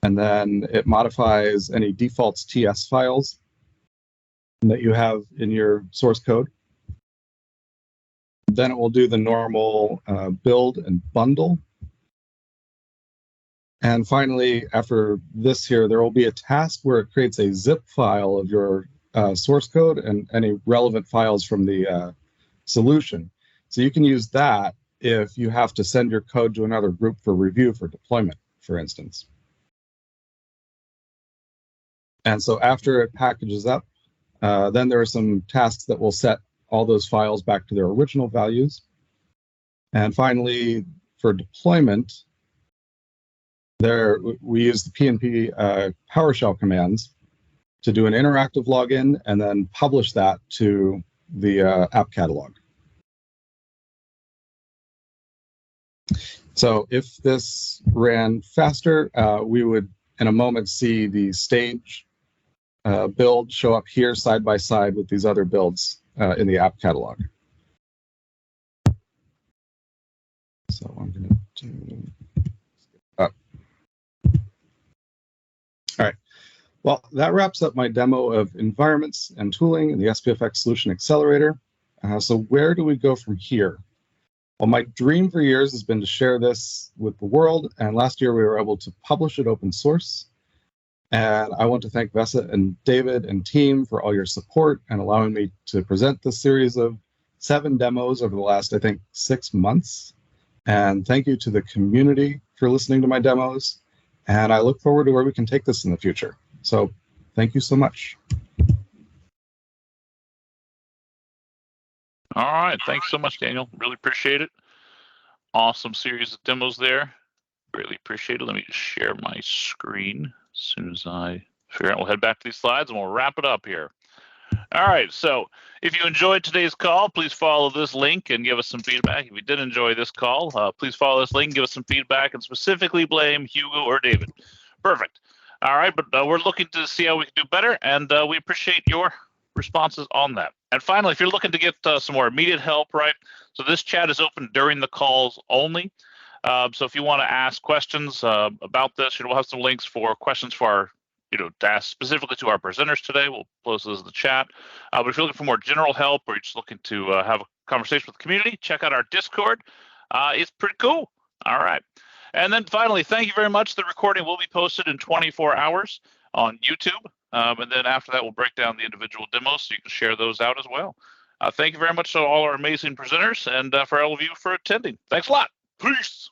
Speaker 9: and then it modifies any defaults TS files that you have in your source code. Then it will do the normal build and bundle. And finally, after this here, there will be a task where it creates a zip file of your source code and any relevant files from the solution. So you can use that if you have to send your code to another group for review for deployment, for instance. And so after it packages up, then there are some tasks that will set all those files back to their original values. And finally, for deployment, we use the PnP PowerShell commands to do an interactive login and then publish that to the app catalog. So if this ran faster, we would in a moment see the stage build show up here side by side with these other builds in the app catalog. So I'm going to do up. All right. Well, that wraps up my demo of environments and tooling in the SPFx Solution Accelerator. So where do we go from here? Well, my dream for years has been to share this with the world, and last year we were able to publish it open source. And I want to thank Vesa and David and team for all your support and allowing me to present this series of 7 demos over the last, I think, 6 months. And thank you to the community for listening to my demos. And I look forward to where we can take this in the future. So thank you so much.
Speaker 1: All right. Thanks so much, Daniel. Really appreciate it. Awesome series of demos there. Really appreciate it. Let me just share my screen. As soon as I figure out, we'll head back to these slides and we'll wrap it up here. All right, so if you enjoyed today's call, please follow this link and give us some feedback. If you did enjoy this call, please follow this link and give us some feedback and specifically blame Hugo or David. Perfect. All right, but we're looking to see how we can do better, and we appreciate your responses on that. And finally, if you're looking to get some more immediate help, right, so this chat is open during the calls only. So if you want to ask questions about this, we'll have some links for questions for ask specifically to our presenters today, we'll post those in the chat. But if you're looking for more general help, or you're just looking to have a conversation with the community, check out our Discord. It's pretty cool. All right. And then finally, thank you very much. The recording will be posted in 24 hours on YouTube. And then after that, we'll break down the individual demos so you can share those out as well. Thank you very much to all our amazing presenters and for all of you for attending. Thanks a lot. Peace.